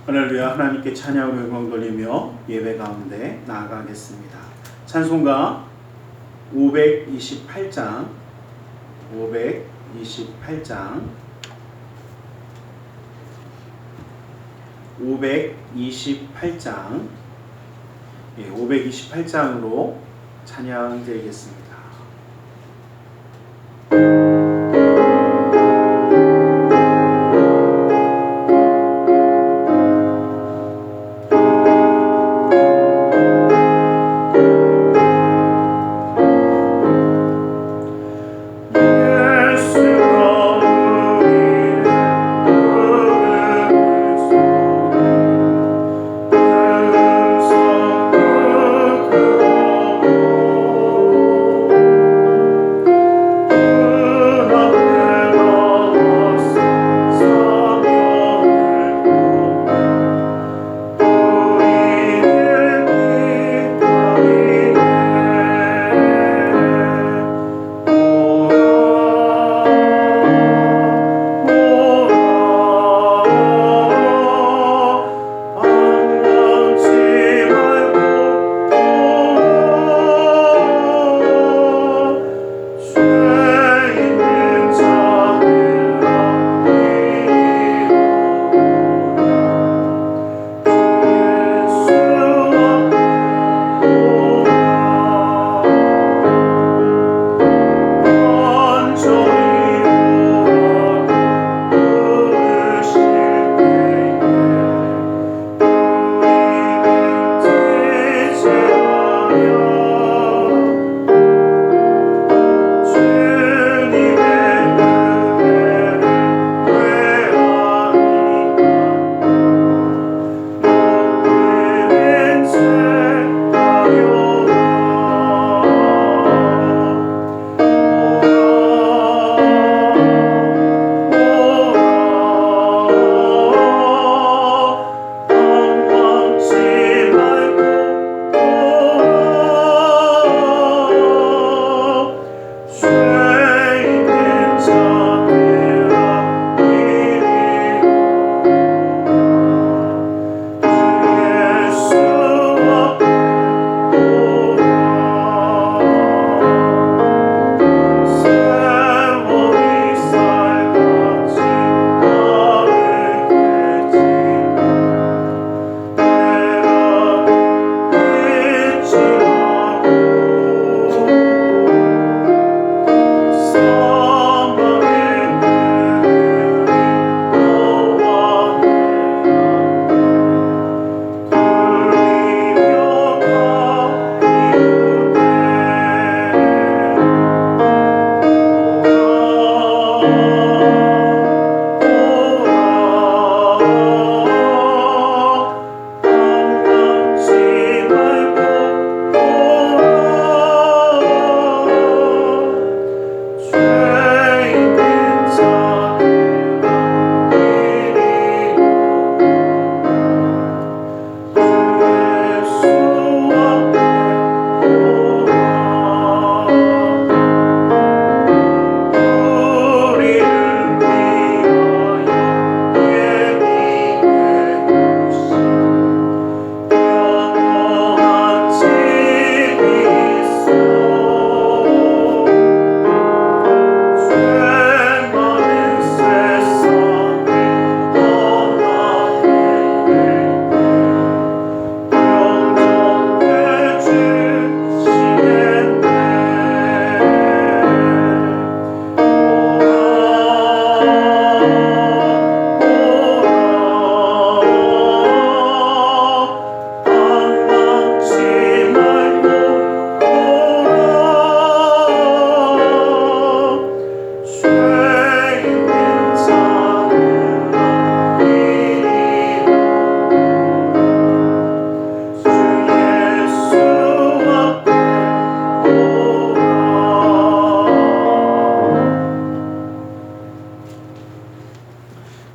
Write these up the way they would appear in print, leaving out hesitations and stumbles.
할렐루야. 하나님께 찬양으로 영광 돌리며 예배 가운데 나아가겠습니다. 찬송가 528장 528장으로 찬양 드리겠습니다.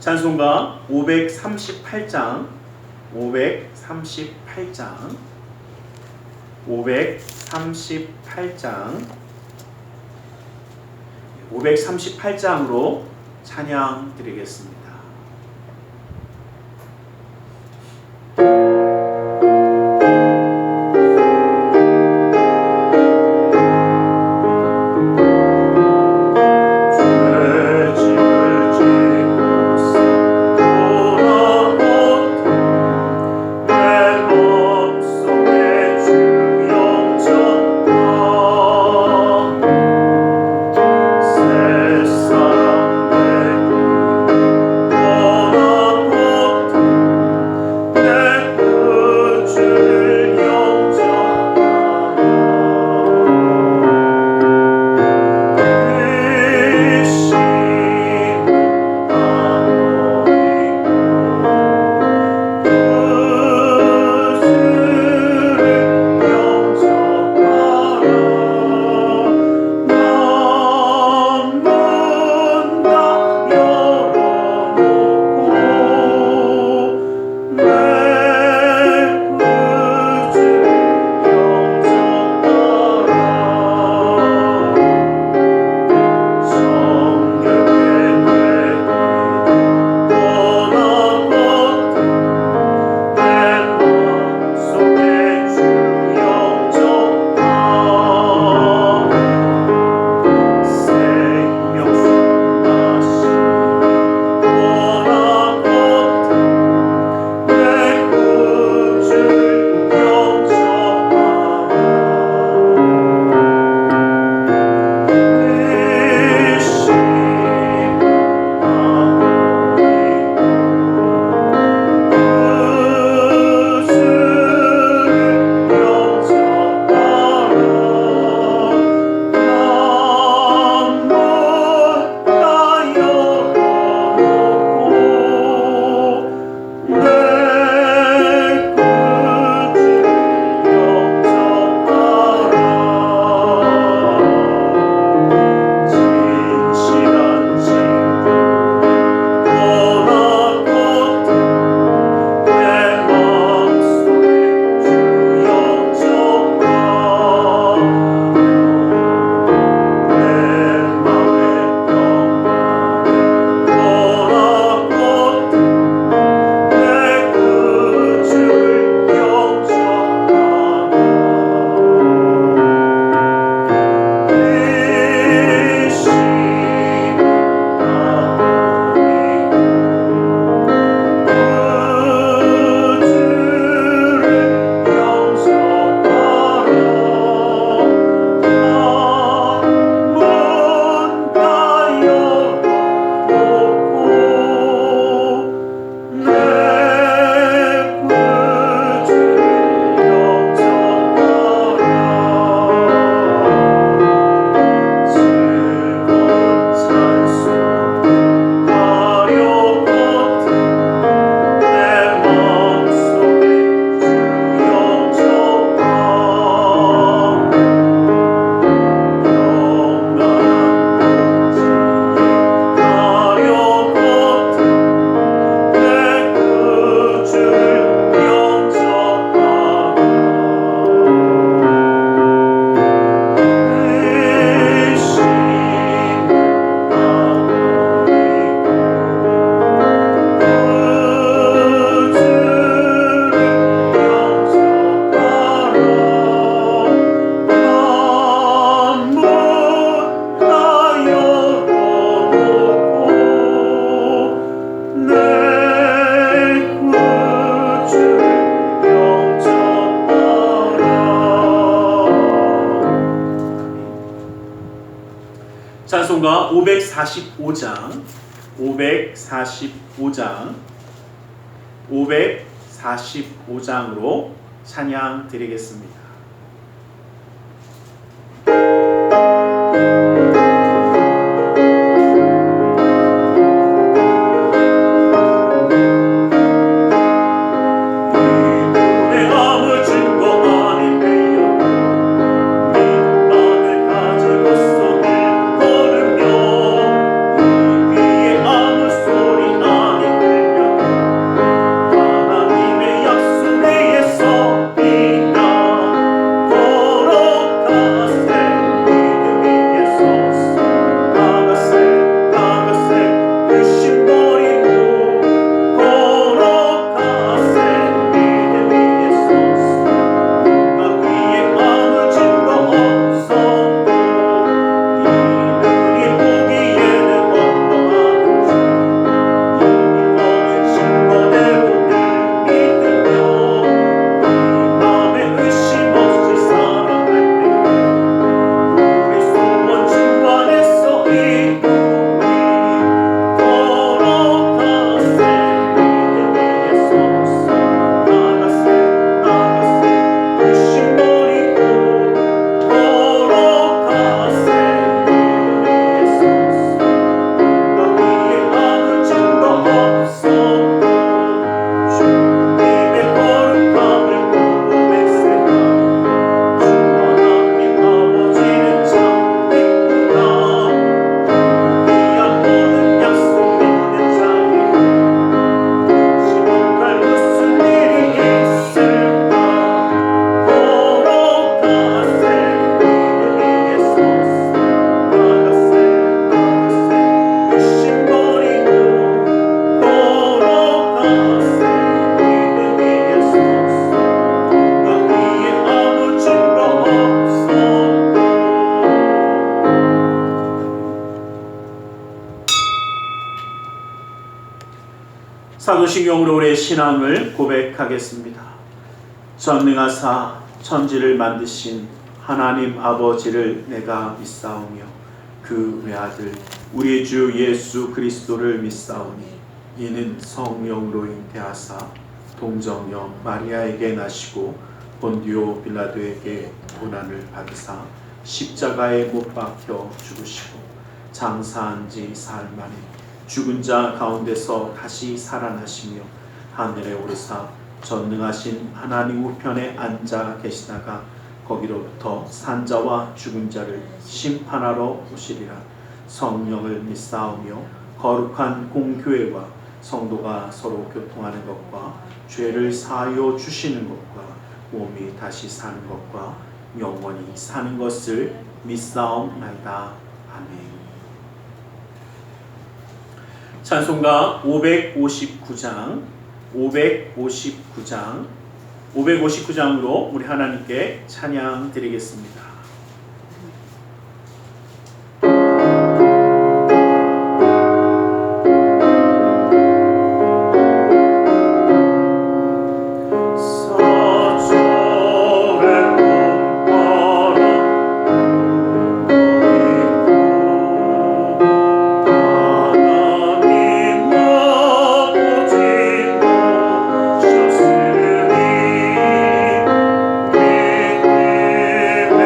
찬송가 538장 538장으로 찬양 드리겠습니다. 545장 545장으로 찬양 드리겠습니다. 사도신경으로 우리의 신앙을 고백하겠습니다. 전능하사 천지를 만드신 하나님 아버지를 내가 믿사오며 그 외아들 우리 주 예수 그리스도를 믿사오니 이는 성령으로 잉태하사 동정녀 마리아에게 나시고 본디오 빌라도에게 고난을 받으사 십자가에 못 박혀 죽으시고 장사한 지 사흘 만에 죽은 자 가운데서 다시 살아나시며 하늘에 오르사 전능하신 하나님 우편에 앉아 계시다가 거기로부터 산자와 죽은 자를 심판하러 오시리라. 성령을 믿사오며 거룩한 공교회와 성도가 서로 교통하는 것과 죄를 사하여 주시는 것과 몸이 다시 사는 것과 영원히 사는 것을 믿사옵나이다. 아멘. 찬송가 559장으로 우리 하나님께 찬양 드리겠습니다.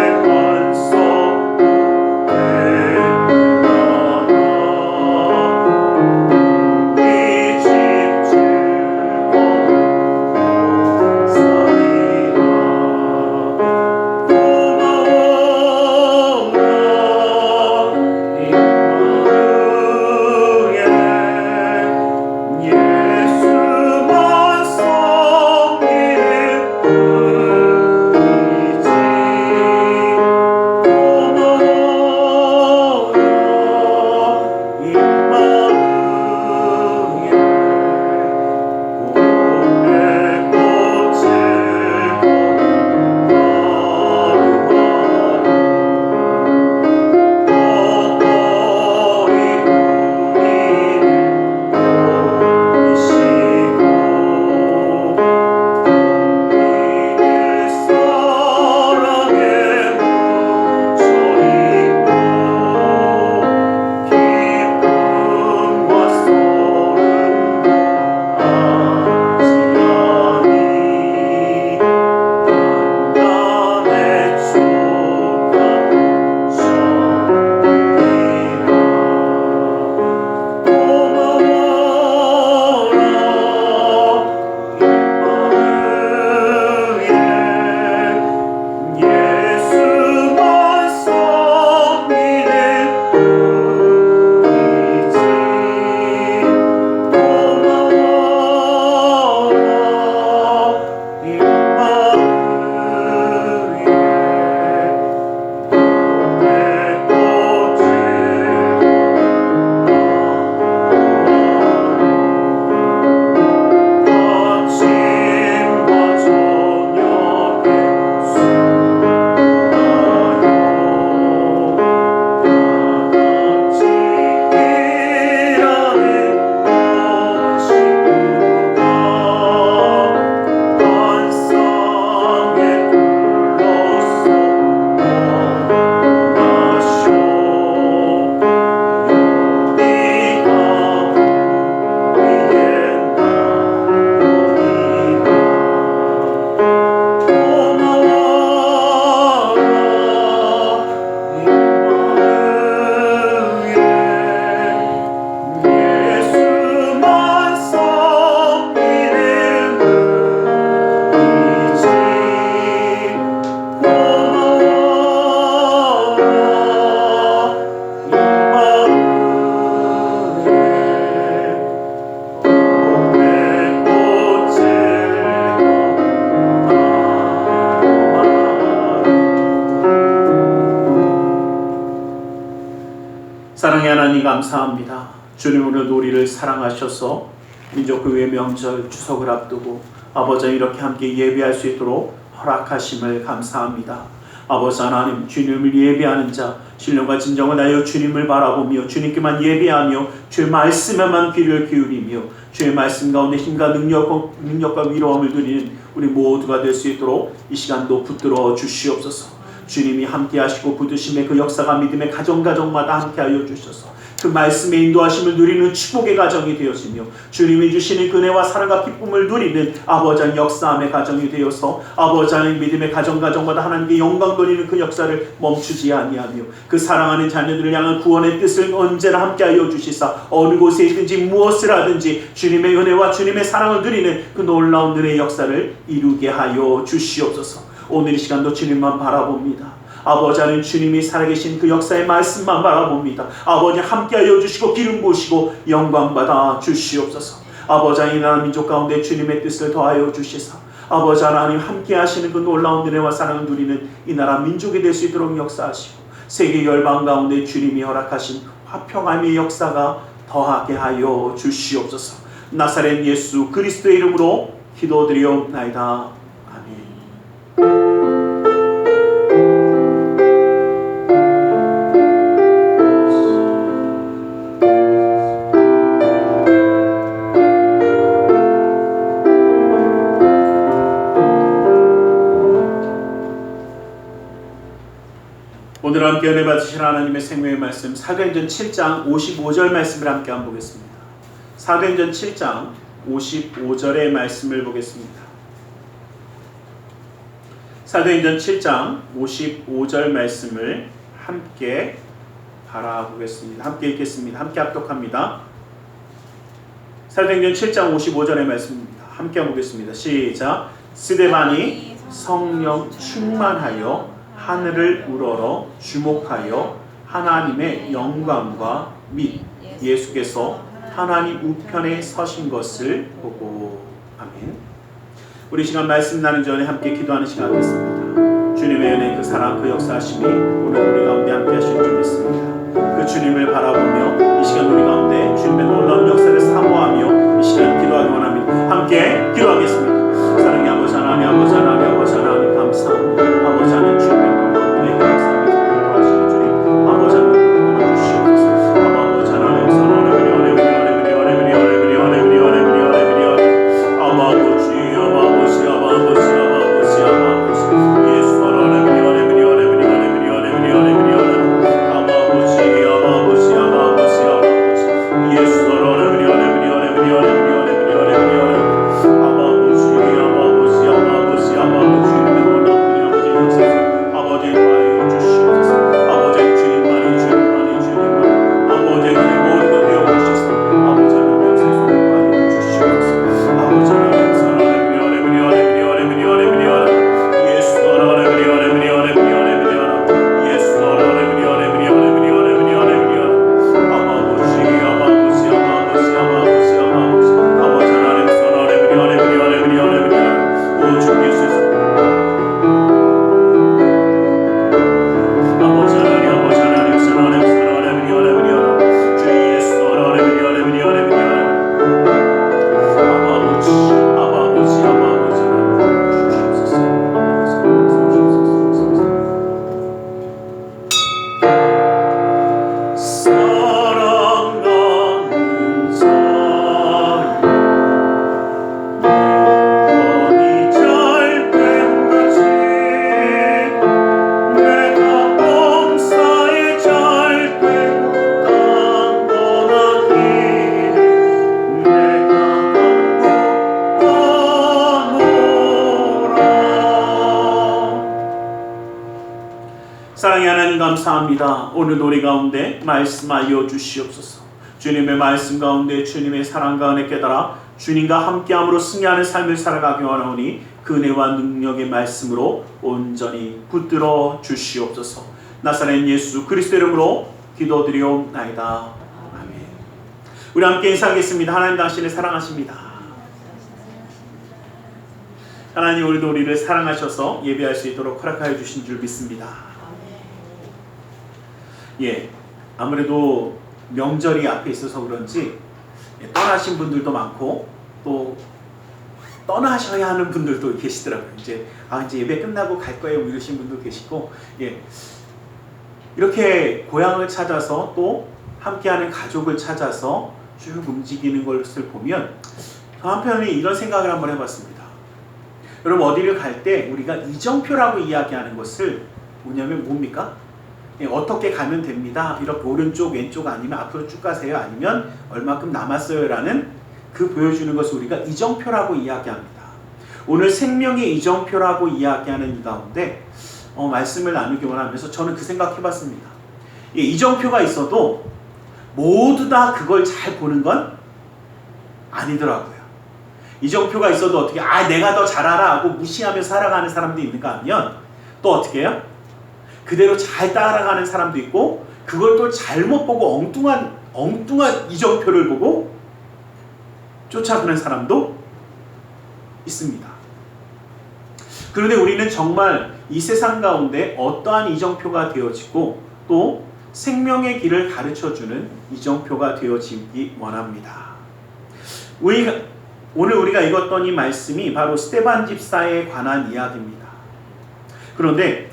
내 하나님 감사합니다. 주님 오늘도 우리를 사랑하셔서 민족교회 명절 추석을 앞두고 아버지 이렇게 함께 예배할 수 있도록 허락하심을 감사합니다. 아버지 하나님, 주님을 예배하는 자, 신령과 진정을 다하여 주님을 바라보며 주님께만 예배하며 주의 말씀에만 귀를 기울이며 주의 말씀 가운데 힘과 능력과 위로함을 누리는 우리 모두가 될 수 있도록 이 시간도 붙들어 주시옵소서. 주님이 함께 하시고 붙드심의 그 역사가 믿음의 가정마다 함께 하여 주셔서 그 말씀의 인도하심을 누리는 축복의 가정이 되었으며 주님이 주시는 은혜와 사랑과 기쁨을 누리는 아버지 하나님 역사함의 가정이 되어서 아버지 하나님 믿음의 가정마다 하나님께 영광 돌리는 그 역사를 멈추지 아니하며 그 사랑하는 자녀들을 향한 구원의 뜻을 언제나 함께하여 주시사 어느 곳에 있든지 무엇을 하든지 주님의 은혜와 주님의 사랑을 누리는 그 놀라운 은혜의 역사를 이루게 하여 주시옵소서. 오늘 이 시간도 주님만 바라봅니다. 아버지 하나님, 주님이 살아계신 그 역사의 말씀만 바라봅니다. 아버지 함께하여 주시고 기름 부으시고 영광 받아 주시옵소서. 아버지 하나님, 나라 민족 가운데 주님의 뜻을 더하여 주시사 아버지 하나님 함께 하시는 그 놀라운 은혜와 사랑을 누리는 이 나라 민족이 될 수 있도록 역사하시고 세계 열방 가운데 주님이 허락하신 화평함의 역사가 더하게 하여 주시옵소서. 나사렛 예수 그리스도의 이름으로 기도드리옵나이다. 오늘 함께 은혜 받으실 하나님의 생명의 말씀 사도행전 7장 55절 말씀을 함께 한번 보겠습니다. 사도행전 7장 55절의 말씀을 보겠습니다. 사도행전 7장 55절 말씀을 함께 바라보겠습니다. 함께 읽겠습니다. 함께 합독합니다. 사도행전 7장 55절의 말씀입니다. 함께 보겠습니다. 시작. 스데반이 성령 충만하여 하늘을 우러러 주목하여 하나님의 영광과 및 예수께서 하나님 우편에 서신 것을 보고. 아멘. 우리 시간 말씀 나누기 전에 함께 기도하는 시간 됐습니다. 주님의 은혜, 그 사랑, 그 역사하심이 오늘 우리 가운데 함께 하실 줄 믿습니다. 그 주님을 바라보며 이 시간 우리 가운데 주님의 놀라운 역사를 사모하며 이 시간 기도하기 원합니다. 함께 기도하겠습니다. 사랑의 아버지 하나님, 아버지 하나님, 아버지 하나님 감사합니다. 아버지 하나님 주님의 놀라운 은혜, 그 역사를 기도하시는 주님, 아버지 하나님 도와주시옵소서. 아버지 하나님 선언을 사랑의 하나님 감사합니다. 오늘 우리 가운데 말씀하여 주시옵소서. 주님의 말씀 가운데 주님의 사랑과 은혜 깨달아 주님과 함께함으로 승리하는 삶을 살아가기 원하오니 그 은혜와 능력의 말씀으로 온전히 붙들어 주시옵소서. 나사렛 예수 그리스도 이름으로 기도드리옵나이다. 아멘. 우리 함께 인사하겠습니다. 하나님 당신을 사랑하십니다. 하나님 오늘도 우리를 사랑하셔서 예배할 수 있도록 허락하여 주신 줄 믿습니다. 예, 아무래도 명절이 앞에 있어서 그런지 떠나신 분들도 많고 또 떠나셔야 하는 분들도 계시더라고요. 이제 예배 끝나고 갈 거예요 이러신 분도 계시고, 이렇게 고향을 찾아서 또 함께하는 가족을 찾아서 쭉 움직이는 것을 보면 저 한편에 이런 생각을 한번 해봤습니다. 여러분, 어디를 갈 때 우리가 이정표라고 이야기하는 것을 뭐냐면 뭡니까? 어떻게 가면 됩니다. 이렇게 오른쪽 왼쪽 아니면 앞으로 쭉 가세요. 아니면 얼마큼 남았어요. 라는 그 보여주는 것을 우리가 이정표라고 이야기합니다. 오늘 생명의 이정표라고 이야기하는 이 가운데 말씀을 나누기 원하면서 저는 그 생각해봤습니다. 이정표가 있어도 모두 다 그걸 잘 보는 건 아니더라고요. 이정표가 있어도 어떻게 내가 더 잘 알아 하고 무시하며 살아가는 사람도 있는가 하면 또 어떻게 해요? 그대로 잘 따라가는 사람도 있고 그걸 또 잘못 보고 엉뚱한 이정표를 보고 쫓아가는 사람도 있습니다. 그런데 우리는 정말 이 세상 가운데 어떠한 이정표가 되어지고 또 생명의 길을 가르쳐주는 이정표가 되어지기 원합니다. 오늘 우리가 읽었던 이 말씀이 바로 스데반 집사에 관한 이야기입니다. 그런데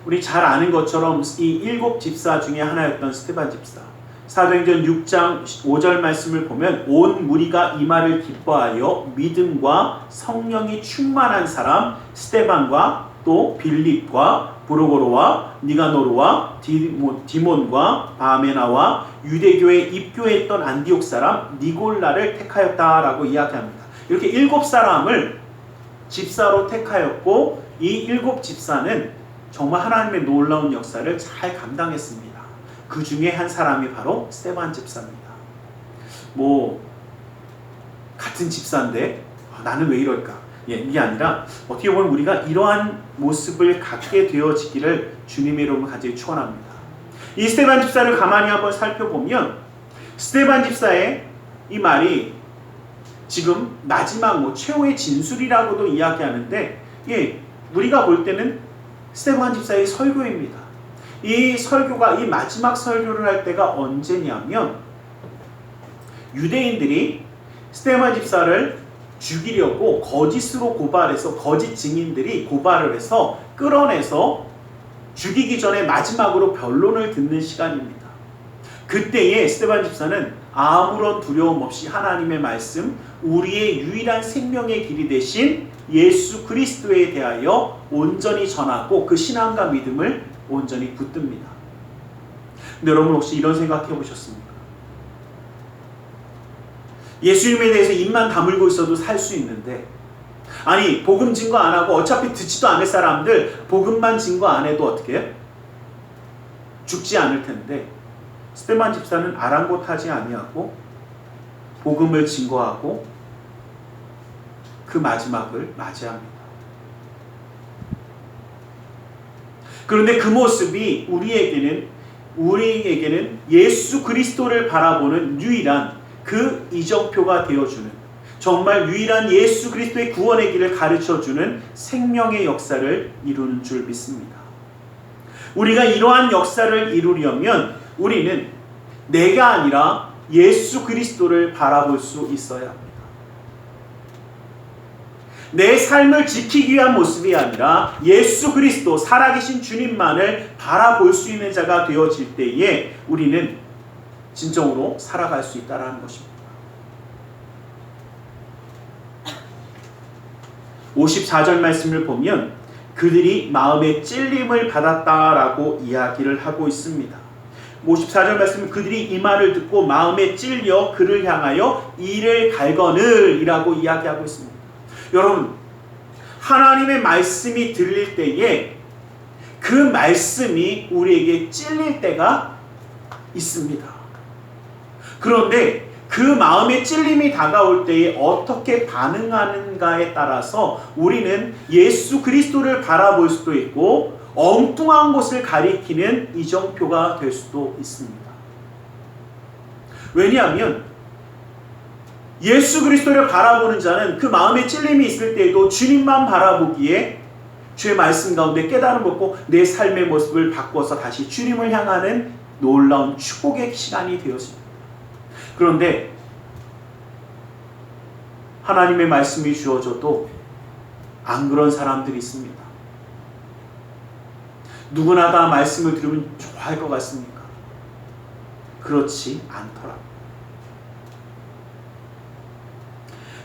우리 잘 아는 것처럼 이 7 집사 중에 하나였던 스데반 집사, 사도행전 6장 5절 말씀을 보면 온 무리가 이 말을 기뻐하여 믿음과 성령이 충만한 사람 스데반과 또 빌립과 브로고로와 니가노르와 디몬과 바메나와 유대교에 입교했던 안디옥 사람 니골라를 택하였다라고 이야기합니다. 이렇게 7 사람을 집사로 택하였고 이 7 집사는 정말 하나님의 놀라운 역사를 잘 감당했습니다. 그 중에 한 사람이 바로 스데반 집사입니다. 같은 집사인데 나는 왜 이럴까? 이게 아니라 어떻게 보면 우리가 이러한 모습을 갖게 되어지기를 주님의 이름으로 간절히 축원합니다. 이 스데반 집사를 가만히 한번 살펴보면 스데반 집사의 이 말이 지금 마지막 최후의 진술이라고도 이야기하는데 우리가 볼 때는 스데반 집사의 설교입니다. 이 설교가 이 마지막 설교를 할 때가 언제냐면 유대인들이 스데반 집사를 죽이려고 거짓으로 고발해서 거짓 증인들이 고발을 해서 끌어내서 죽이기 전에 마지막으로 변론을 듣는 시간입니다. 그때에 스데반 집사는 아무런 두려움 없이 하나님의 말씀, 우리의 유일한 생명의 길이 되신 예수 그리스도에 대하여 온전히 전하고 그 신앙과 믿음을 온전히 붙듭니다. 근데 여러분 혹시 이런 생각해 보셨습니까? 예수님에 대해서 입만 다물고 있어도 살 수 있는데, 복음 증거 안 하고 어차피 듣지도 않을 사람들 복음만 증거 안 해도 어떻게 해요? 죽지 않을 텐데 스데반 집사는 아랑곳하지 아니하고 복음을 증거하고 그 마지막을 맞이합니다. 그런데 그 모습이 우리에게는 예수 그리스도를 바라보는 유일한 그 이정표가 되어주는, 정말 유일한 예수 그리스도의 구원의 길을 가르쳐주는 생명의 역사를 이루는 줄 믿습니다. 우리가 이러한 역사를 이루려면 우리는 내가 아니라 예수 그리스도를 바라볼 수 있어야 합니다. 내 삶을 지키기 위한 모습이 아니라 예수 그리스도 살아계신 주님만을 바라볼 수 있는 자가 되어질 때에 우리는 진정으로 살아갈 수 있다는 것입니다. 54절 말씀을 보면 그들이 마음의 찔림을 받았다라고 이야기를 하고 있습니다. 54절 말씀은 그들이 이 말을 듣고 마음에 찔려 그를 향하여 이를 갈거늘 이라고 이야기하고 있습니다. 여러분, 하나님의 말씀이 들릴 때에 그 말씀이 우리에게 찔릴 때가 있습니다. 그런데 그 마음의 찔림이 다가올 때에 어떻게 반응하는가에 따라서 우리는 예수 그리스도를 바라볼 수도 있고 엉뚱한 곳을 가리키는 이정표가 될 수도 있습니다. 왜냐하면 예수 그리스도를 바라보는 자는 그 마음의 찔림이 있을 때에도 주님만 바라보기에 주의 말씀 가운데 깨달음 얻고 내 삶의 모습을 바꿔서 다시 주님을 향하는 놀라운 축복의 시간이 되어집니다. 그런데 하나님의 말씀이 주어져도 안 그런 사람들이 있습니다. 누구나 다 말씀을 들으면 좋아할 것 같습니까? 그렇지 않더라고요.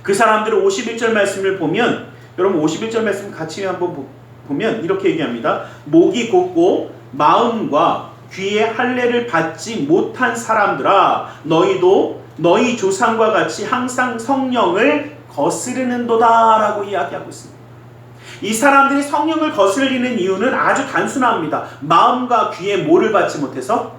그 사람들은 51절 말씀을 보면, 여러분 51절 말씀 같이 한번 보면 이렇게 얘기합니다. 목이 곧고 마음과 귀에 할례를 받지 못한 사람들아, 너희도 너희 조상과 같이 항상 성령을 거스르는도다 라고 이야기하고 있습니다. 이 사람들이 성령을 거스르는 이유는 아주 단순합니다. 마음과 귀에 뭐를 받지 못해서?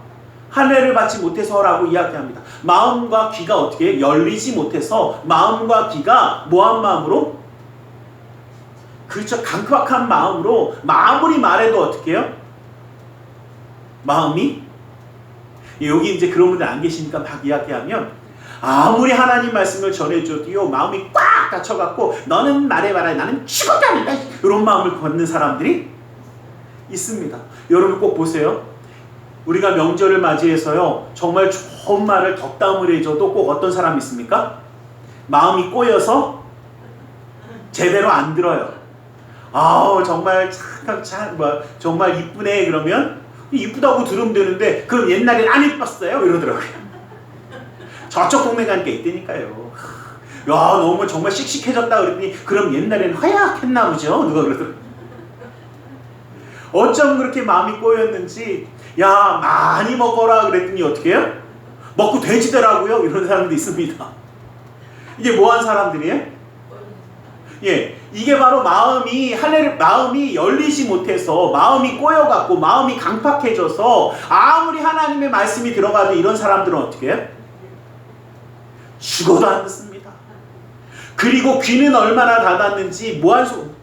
할례를 받지 못해서라고 이야기합니다. 마음과 귀가 어떻게 열리지 못해서, 마음과 귀가 뭐한 마음으로? 그렇죠. 강팍한 마음으로 아무리 말해도 어떻게 해요? 마음이? 여기 이제 그런 분들 안 계시니까 막 이야기하면 아무리 하나님 말씀을 전해줘도요 마음이 꽉 닫혀갖고 너는 말해봐라 나는 죽어도 안 한다 이런 마음을 갖는 사람들이 있습니다. 여러분 꼭 보세요. 우리가 명절을 맞이해서요 정말 좋은 말을 덕담을 해줘도 꼭 어떤 사람이 있습니까? 마음이 꼬여서 제대로 안 들어요. 아우 정말 정말 이쁘네 그러면 이쁘다고 들으면 되는데 그럼 옛날엔 안 이뻤어요 이러더라고요. 저쪽 동네 가니까 있다니까요. 야 너무 정말 씩씩해졌다 그랬더니 그럼 옛날에는 허약했나 보죠. 누가 그러더라고요. 어쩜 그렇게 마음이 꼬였는지 야 많이 먹어라 그랬더니 어떻게 해요? 먹고 돼지더라고요. 이런 사람도 있습니다. 이게 뭐한 사람들이에요? 예, 이게 바로 마음이 열리지 못해서 마음이 꼬여갖고 마음이 강팍해져서 아무리 하나님의 말씀이 들어가도 이런 사람들은 어떻게 해요? 죽어도 안 듣습니다. 그리고 귀는 얼마나 닫았는지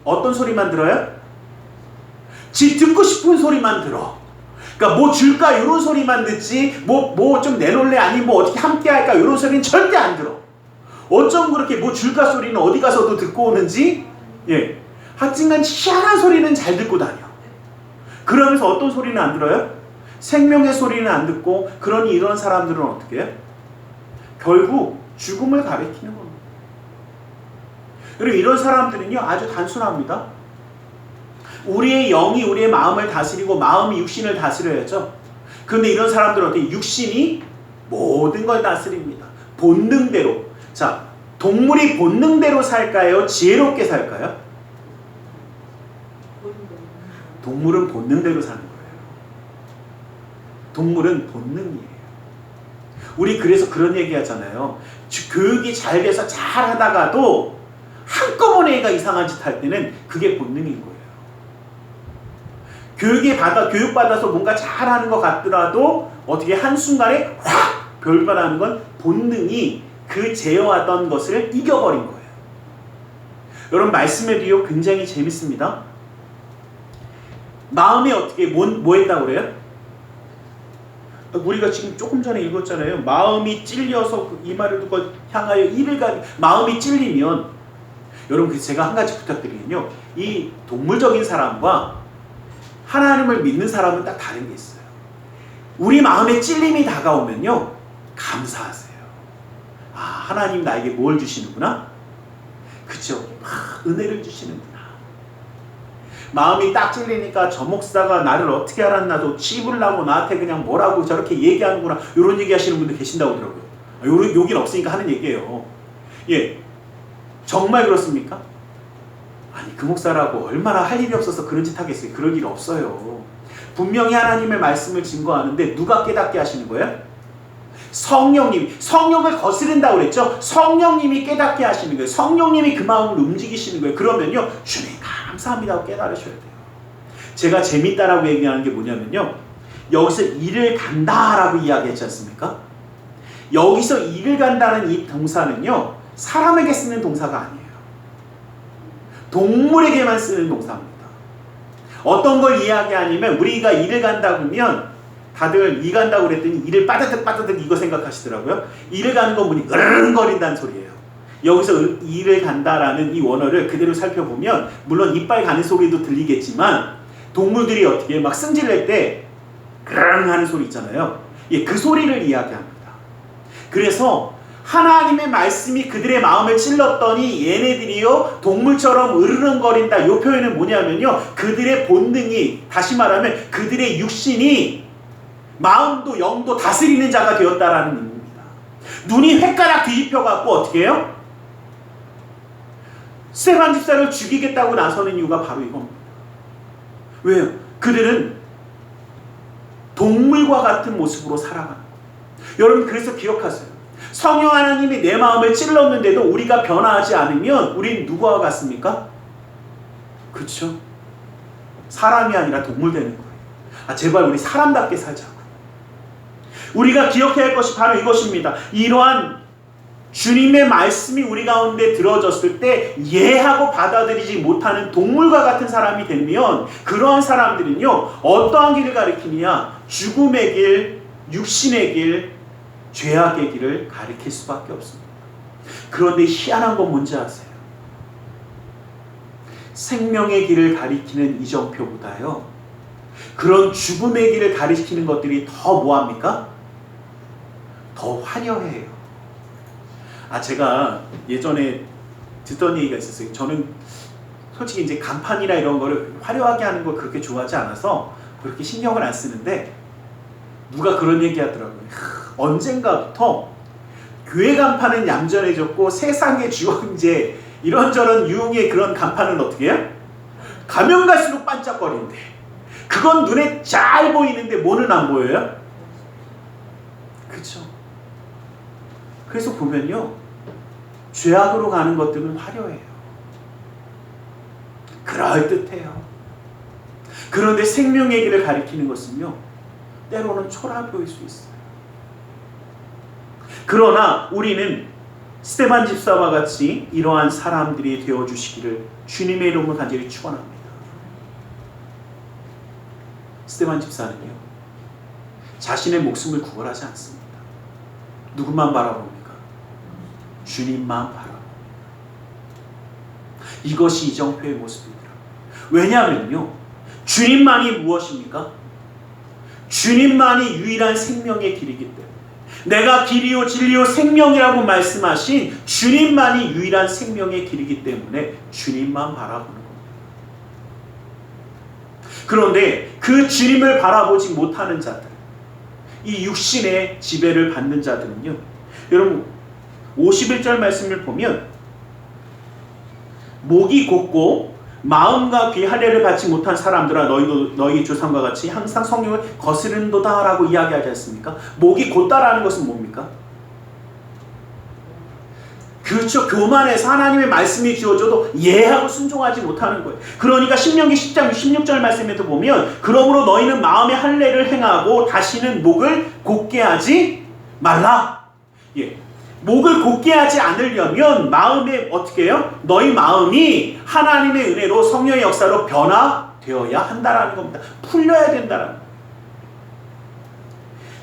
어떤 소리만 들어요? 지 듣고 싶은 소리만 들어. 그러니까 뭐 줄까 이런 소리만 듣지 뭐 좀 내놓을래 아니 뭐 어떻게 함께 할까 이런 소리는 절대 안 들어. 어쩜 그렇게 뭐 줄까 소리는 어디 가서도 듣고 오는지 예 하여튼간 희한한 소리는 잘 듣고 다녀. 그러면서 어떤 소리는 안 들어요? 생명의 소리는 안 듣고 그러니 이런 사람들은 어떻게 해요? 결국 죽음을 가리키는 겁니다. 그리고 이런 사람들은요 아주 단순합니다. 우리의 영이 우리의 마음을 다스리고 마음이 육신을 다스려야죠. 그런데 이런 사람들은 어떻게 육신이 모든 걸 다스립니다. 본능대로. 자, 동물이 본능대로 살까요? 지혜롭게 살까요? 동물은 본능대로 사는 거예요. 동물은 본능이에요. 우리 그래서 그런 얘기 하잖아요. 교육이 잘 돼서 잘 하다가도 한꺼번에 애가 이상한 짓 할 때는 그게 본능인 거예요. 교육받아서 뭔가 잘하는 것 같더라도 어떻게 한순간에 확 별변하는 건 본능이 그 제어하던 것을 이겨버린 거예요. 여러분 말씀에도요 굉장히 재밌습니다. 마음이 어떻게 뭐 했다고 그래요? 우리가 지금 조금 전에 읽었잖아요. 마음이 찔려서 이 말을 듣고 향하여 이를 마음이 찔리면 여러분 제가 한 가지 부탁드리면요. 이 동물적인 사람과 하나님을 믿는 사람은 딱 다른 게 있어요. 우리 마음에 찔림이 다가오면요. 감사하세요. 아, 하나님 나에게 뭘 주시는구나? 그쵸? 은혜를 주시는구나. 마음이 딱 찔리니까 저 목사가 나를 어떻게 알았나도 찝으려고 나한테 그냥 뭐라고 저렇게 얘기하는구나. 이런 얘기 하시는 분들 계신다고 하더라고요. 여긴 없으니까 하는 얘기예요. 예, 정말 그렇습니까? 아니 그 목사라고 얼마나 할 일이 없어서 그런 짓 하겠어요. 그럴 일 없어요. 분명히 하나님의 말씀을 증거하는데 누가 깨닫게 하시는 거예요? 성령님이. 성령을 거스른다고 그랬죠? 성령님이 깨닫게 하시는 거예요. 성령님이 그 마음을 움직이시는 거예요. 그러면요 주님 감사합니다 하고 깨달으셔야 돼요. 제가 재밌다라고 얘기하는 게 뭐냐면요 여기서 일을 간다라고 이야기했지 않습니까? 여기서 일을 간다는 이 동사는요 사람에게 쓰는 동사가 아니에요. 동물에게만 쓰는 동사입니다. 어떤 걸 이야기하냐면 우리가 일을 간다 그러면 다들 일 간다고 그랬더니 일을 빠드득 이거 생각하시더라고요. 일을 가는 건 뭐니 으르렁거린다는 소리예요. 여기서 일을 간다라는 이 원어를 그대로 살펴보면 물론 이빨 가는 소리도 들리겠지만 동물들이 어떻게 막 승질낼 때 그랑 하는 소리 있잖아요. 예, 그 소리를 이야기합니다. 그래서 하나님의 말씀이 그들의 마음을 찔렀더니 얘네들이요 동물처럼 으르렁거린다. 이 표현은 뭐냐면요, 그들의 본능이, 다시 말하면 그들의 육신이 마음도 영도 다스리는 자가 되었다라는 의미입니다. 눈이 횟가락 뒤집혀갖고 어떻게 해요? 스데반 집사를 죽이겠다고 나서는 이유가 바로 이겁니다. 왜요? 그들은 동물과 같은 모습으로 살아가는 거예요. 여러분, 그래서 기억하세요. 성령 하나님이 내 마음을 찔렀는데도 우리가 변화하지 않으면 우린 누구와 같습니까? 그렇죠? 사람이 아니라 동물 되는 거예요. 제발 우리 사람답게 살자고. 우리가 기억해야 할 것이 바로 이것입니다. 이러한 주님의 말씀이 우리 가운데 들어졌을 때 이해하고 받아들이지 못하는 동물과 같은 사람이 되면 그러한 사람들은요 어떠한 길을 가리키느냐, 죽음의 길, 육신의 길, 죄악의 길을 가리킬 수밖에 없습니다. 그런데 희한한 건 뭔지 아세요? 생명의 길을 가리키는 이정표보다요 그런 죽음의 길을 가리키는 것들이 더 뭐합니까? 더 화려해요. 제가 예전에 듣던 얘기가 있었어요. 저는 솔직히 이제 간판이나 이런 거를 화려하게 하는 걸 그렇게 좋아하지 않아서 그렇게 신경을 안 쓰는데, 누가 그런 얘기 하더라고요. 언젠가부터 교회 간판은 얌전해졌고 세상의 주황제 이런저런 유흥의 그런 간판은 어떻게 해요? 가면 갈수록 반짝거린대. 그건 눈에 잘 보이는데 뭐는 안 보여요? 그렇죠. 그래서 보면요 죄악으로 가는 것들은 화려해요. 그럴듯해요. 그런데 생명의 길을 가리키는 것은요 때로는 초라보일 수 있어요. 그러나 우리는 스데반 집사와 같이 이러한 사람들이 되어주시기를 주님의 이름으로 간절히 축원합니다. 스데반 집사는요 자신의 목숨을 구걸하지 않습니다. 누구만 바라봅니까? 주님만 바라봅니다. 이것이 이정표의 모습이더라고요. 왜냐하면요 주님만이 무엇입니까? 주님만이 유일한 생명의 길이기 때문에, 내가 길이요 진리요 생명이라고 말씀하신 주님만이 유일한 생명의 길이기 때문에 주님만 바라보는 겁니다. 그런데 그 주님을 바라보지 못하는 자들, 이 육신의 지배를 받는 자들은요, 여러분 51절 말씀을 보면 목이 곧고 마음과 귀 할례를 받지 못한 사람들아 너희도 너희 조상과 같이 항상 성령을 거스른도다 라고 이야기하지 않습니까? 목이 곧다라는 것은 뭡니까? 그렇죠. 교만해서 하나님의 말씀이 주어져도 이해하고 순종하지 못하는 거예요. 그러니까 신명기 10장 16절 말씀에도 보면 그러므로 너희는 마음의 할례를 행하고 다시는 목을 곧게 하지 말라. 예. 목을 곧게 하지 않으려면 마음에 어떻게 해요? 너희 마음이 하나님의 은혜로 성령의 역사로 변화되어야 한다라는 겁니다. 풀려야 된다라는 거예요.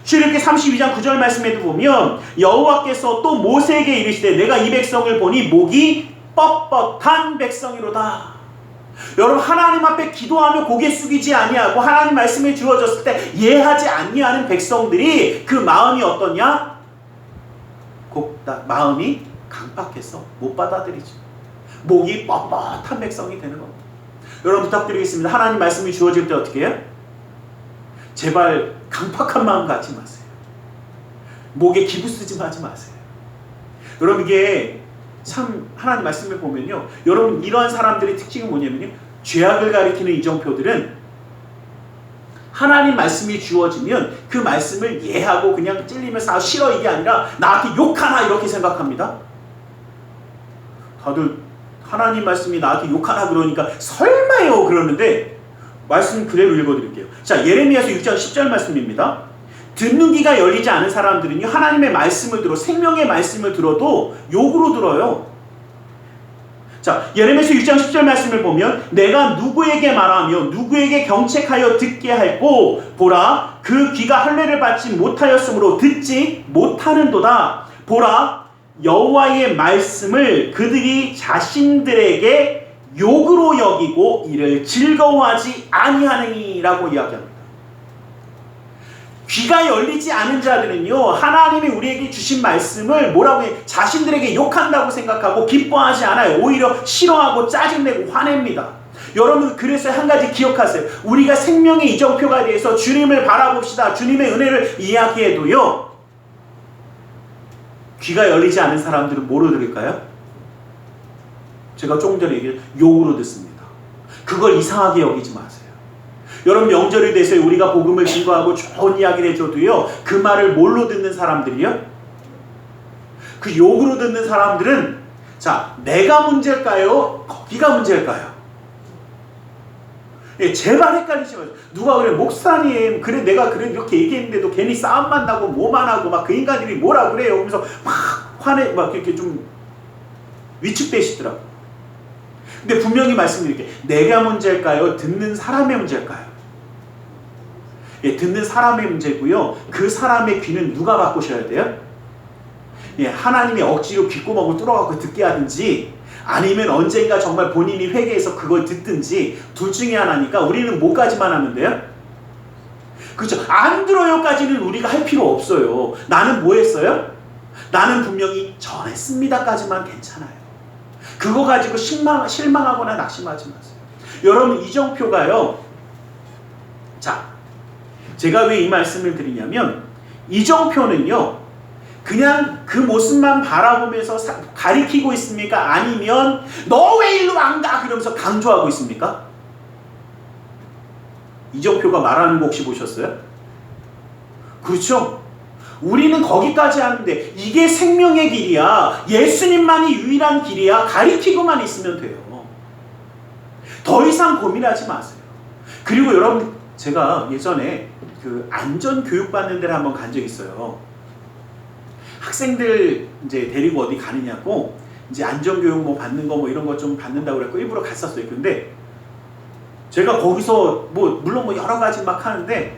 출애굽기 32장 9절 말씀에도 보면 여호와께서 또 모세에게 이르시되 내가 이 백성을 보니 목이 뻣뻣한 백성이로다. 여러분 하나님 앞에 기도하며 고개 숙이지 아니하고 하나님 말씀이 주어졌을 때 이해하지 아니하는 백성들이 그 마음이 어떠냐? 마음이 강팍해서 못 받아들이죠. 목이 뻣뻣한 백성이 되는 겁니다. 여러분 부탁드리겠습니다. 하나님 말씀이 주어질 때 어떻게 해요? 제발 강팍한 마음 갖지 마세요. 목에 기부스짐 하지 마세요. 여러분 이게 참 하나님 말씀을 보면요, 여러분 이러한 사람들의 특징이 뭐냐면요, 죄악을 가리키는 이정표들은 하나님 말씀이 주어지면 그 말씀을 이해하고 그냥 찔리면서 싫어 이게 아니라 나한테 욕하나 이렇게 생각합니다. 다들 하나님 말씀이 나한테 욕하나 그러니까 설마요 그러는데 말씀 그대로 읽어드릴게요. 자, 예레미야서 6장 10절 말씀입니다. 듣는 귀가 열리지 않은 사람들은요 하나님의 말씀을 들어 생명의 말씀을 들어도 욕으로 들어요. 자, 예레미야서 6장 10절 말씀을 보면 내가 누구에게 말하며 누구에게 경책하여 듣게 할꼬 보라 그 귀가 할례를 받지 못하였으므로 듣지 못하는도다. 보라 여호와의 말씀을 그들이 자신들에게 욕으로 여기고 이를 즐거워하지 아니하느니라고 이야기합니다. 귀가 열리지 않은 자들은요, 하나님이 우리에게 주신 말씀을 뭐라고 해? 자신들에게 욕한다고 생각하고 기뻐하지 않아요. 오히려 싫어하고 짜증내고 화냅니다. 여러분, 그래서 한 가지 기억하세요. 우리가 생명의 이정표가 돼서 주님을 바라봅시다. 주님의 은혜를 이야기해도요, 귀가 열리지 않은 사람들은 뭐로 들을까요? 제가 조금 전에 얘기한 욕으로 듣습니다. 그걸 이상하게 여기지 마세요. 여러분, 명절이 돼서 우리가 복음을 증거하고 좋은 이야기를 해줘도요, 그 말을 뭘로 듣는 사람들이요? 그 욕으로 듣는 사람들은, 자, 내가 문제일까요? 거기가 문제일까요? 예, 제발 헷갈리지 마세요. 누가 그래, 목사님, 그래, 내가 그래, 이렇게 얘기했는데도 괜히 싸움만 나고 뭐만 하고 막 그 인간들이 뭐라 그래요? 그러면서 막 화내, 막 이렇게 좀 위축되시더라고요. 근데 분명히 말씀드릴게요. 내가 문제일까요? 듣는 사람의 문제일까요? 예, 듣는 사람의 문제고요. 그 사람의 귀는 누가 바꾸셔야 돼요? 예, 하나님이 억지로 귓구멍을 뚫어갖고 듣게 하든지, 아니면 언젠가 정말 본인이 회개해서 그걸 듣든지, 둘 중에 하나니까 우리는 뭐까지만 하면 돼요? 그렇죠. 안 들어요까지는 우리가 할 필요 없어요. 나는 뭐 했어요? 나는 분명히 전했습니다까지만 괜찮아요. 그거 가지고 실망하거나 낙심하지 마세요. 여러분, 이정표가요. 자, 제가 왜 이 말씀을 드리냐면, 이정표는요, 그냥 그 모습만 바라보면서 가리키고 있습니까? 아니면 너 왜 일로 안 가? 그러면서 강조하고 있습니까? 이정표가 말하는 거 혹시 보셨어요? 그렇죠? 우리는 거기까지 하는데, 이게 생명의 길이야, 예수님만이 유일한 길이야, 가리키고만 있으면 돼요. 더 이상 고민하지 마세요. 그리고 여러분, 제가 예전에 그 안전교육 받는 데를 한번 간 적이 있어요. 학생들 이제 데리고 어디 가느냐고, 이제 안전교육 뭐 받는 거 뭐 이런 거 좀 받는다고 그랬고 일부러 갔었어요. 근데 제가 거기서 뭐 물론 뭐 여러 가지 막 하는데,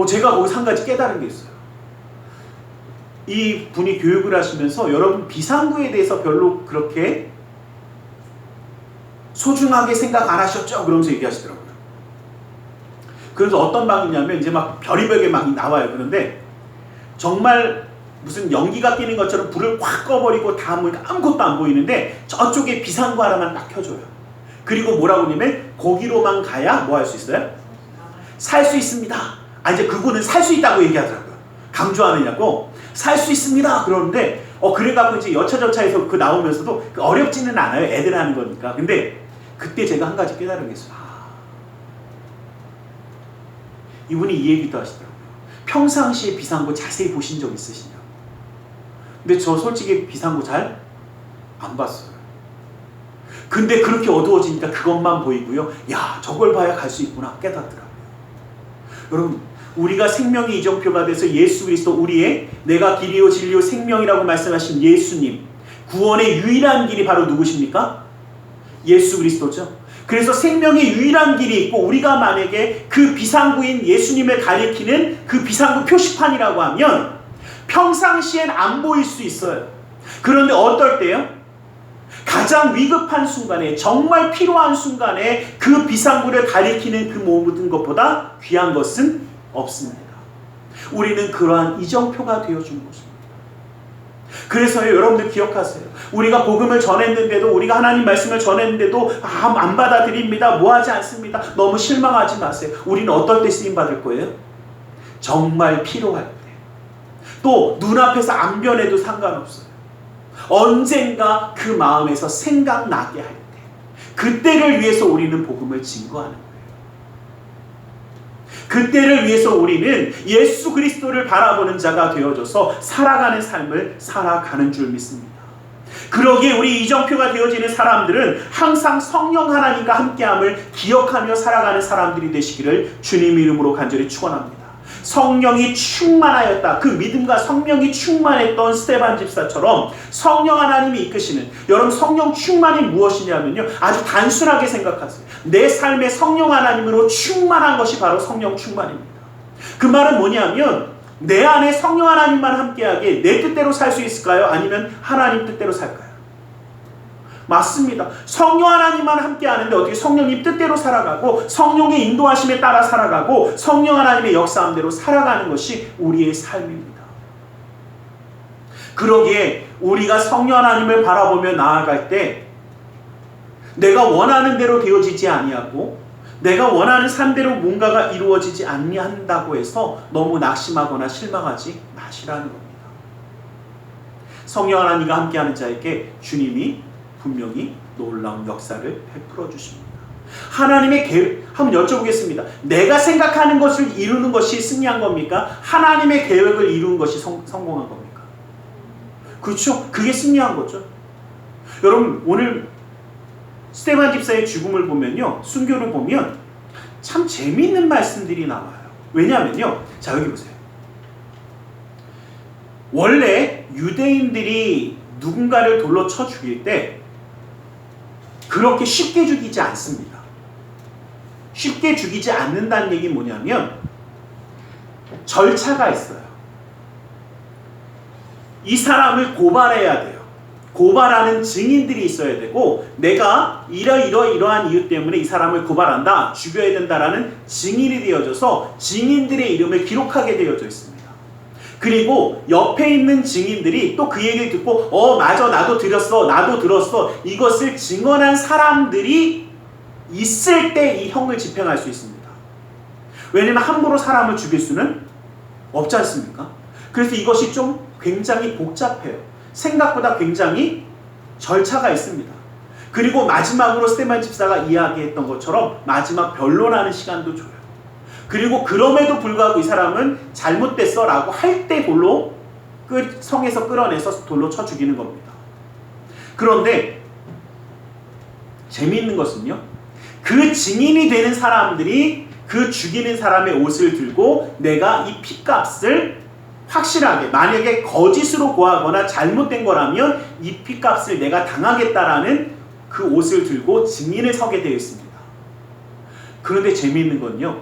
제가 거기서 한 가지 깨달은 게 있어요. 이 분이 교육을 하시면서 여러분, 비상구에 대해서 별로 그렇게 소중하게 생각 안 하셨죠? 그러면서 얘기하시더라고요. 그래서 어떤 방이냐면 이제 막 별의별 게 막 나와요. 그런데 정말 무슨 연기가 끼는 것처럼 불을 확 꺼버리고 다 아무것도 안 보이는데 저쪽에 비상구 하나만 딱 켜줘요. 그리고 뭐라고 하냐면 거기로만 가야 뭐 할 수 있어요? 살 수 있습니다. 이제 그분은 살 수 있다고 얘기하더라고요. 강조하느냐고 살 수 있습니다. 그러는데 그래갖고 이제 여차저차해서 그 나오면서도 어렵지는 않아요. 애들 하는 거니까. 근데 그때 제가 한 가지 깨달은 게 있어요. 이분이 이 얘기도 하시더라고요. 평상시에 비상구 자세히 보신 적 있으시냐고. 근데 저 솔직히 비상구 잘 안 봤어요. 근데 그렇게 어두워지니까 그것만 보이고요. 야, 저걸 봐야 갈 수 있구나 깨닫더라고요. 여러분, 우리가 생명의 이정표가 돼서 예수 그리스도, 우리의 내가 길이요 진리요 생명이라고 말씀하신 예수님, 구원의 유일한 길이 바로 누구십니까? 예수 그리스도죠. 그래서 생명의 유일한 길이 있고, 우리가 만약에 그 비상구인 예수님을 가리키는 그 비상구 표시판이라고 하면 평상시엔 안 보일 수 있어요. 그런데 어떨 때요? 가장 위급한 순간에, 정말 필요한 순간에 그 비상구를 가리키는 그 모든 것보다 귀한 것은 없습니다. 우리는 그러한 이정표가 되어준 것입니다. 그래서 여러분들 기억하세요. 우리가 복음을 전했는데도, 우리가 하나님 말씀을 전했는데도 안 받아들입니다. 뭐하지 않습니다. 너무 실망하지 마세요. 우리는 어떨 때 쓰임받을 거예요? 정말 필요할 때. 또 눈앞에서 안 변해도 상관없어요. 언젠가 그 마음에서 생각나게 할 때, 그때를 위해서 우리는 복음을 증거하는 거예요. 그때를 위해서 우리는 예수 그리스도를 바라보는 자가 되어져서 살아가는 삶을 살아가는 줄 믿습니다. 그러기에 우리 이정표가 되어지는 사람들은 항상 성령 하나님과 함께함을 기억하며 살아가는 사람들이 되시기를 주님 이름으로 간절히 축원합니다. 성령이 충만하였다. 그 믿음과 성령이 충만했던 스데반 집사처럼 성령 하나님이 이끄시는, 여러분 성령 충만이 무엇이냐면요, 아주 단순하게 생각하세요. 내 삶에 성령 하나님으로 충만한 것이 바로 성령 충만입니다. 그 말은 뭐냐면, 내 안에 성령 하나님만 함께하게 내 뜻대로 살 수 있을까요? 아니면 하나님 뜻대로 살까요? 맞습니다. 성령 하나님만 함께 하는데 어떻게 성령님 뜻대로 살아가고 성령의 인도하심에 따라 살아가고 성령 하나님의 역사함대로 살아가는 것이 우리의 삶입니다. 그러기에 우리가 성령 하나님을 바라보며 나아갈 때 내가 원하는 대로 되어지지 아니하고 내가 원하는 삶대로 뭔가가 이루어지지 아니한다고 해서 너무 낙심하거나 실망하지 마시라는 겁니다. 성령 하나님과 함께하는 자에게 주님이 분명히 놀라운 역사를 베풀어 주십니다. 하나님의 계획, 한번 여쭤보겠습니다. 내가 생각하는 것을 이루는 것이 승리한 겁니까? 하나님의 계획을 이루는 것이 성공한 겁니까? 그렇죠? 그게 승리한 거죠. 여러분, 오늘 스데반 집사의 죽음을 보면요, 순교를 보면 참 재미있는 말씀들이 나와요. 왜냐하면요, 자 여기 보세요. 원래 유대인들이 누군가를 돌로 쳐 죽일 때 그렇게 쉽게 죽이지 않습니다. 쉽게 죽이지 않는다는 얘기는 뭐냐면 절차가 있어요. 이 사람을 고발해야 돼요. 고발하는 증인들이 있어야 되고 내가 이러한 이유 때문에 이 사람을 고발한다, 죽여야 된다라는 증인이 되어져서 증인들의 이름을 기록하게 되어져 있습니다. 그리고 옆에 있는 증인들이 또 그 얘기를 듣고 맞아, 나도 들었어 이것을 증언한 사람들이 있을 때 이 형을 집행할 수 있습니다. 왜냐하면 함부로 사람을 죽일 수는 없지 않습니까? 그래서 이것이 좀 굉장히 복잡해요. 생각보다 굉장히 절차가 있습니다. 그리고 마지막으로 스데반 집사가 이야기했던 것처럼 마지막 변론하는 시간도 줘요. 그리고 그럼에도 불구하고 이 사람은 잘못됐어 라고 할 때 돌로 성에서 끌어내서 돌로 쳐 죽이는 겁니다. 그런데 재미있는 것은요, 그 증인이 되는 사람들이 그 죽이는 사람의 옷을 들고 내가 이 핏값을 확실하게, 만약에 거짓으로 고하거나 잘못된 거라면 이 핏값을 내가 당하겠다라는 그 옷을 들고 증인을 서게 되어 있습니다. 그런데 재미있는 건요,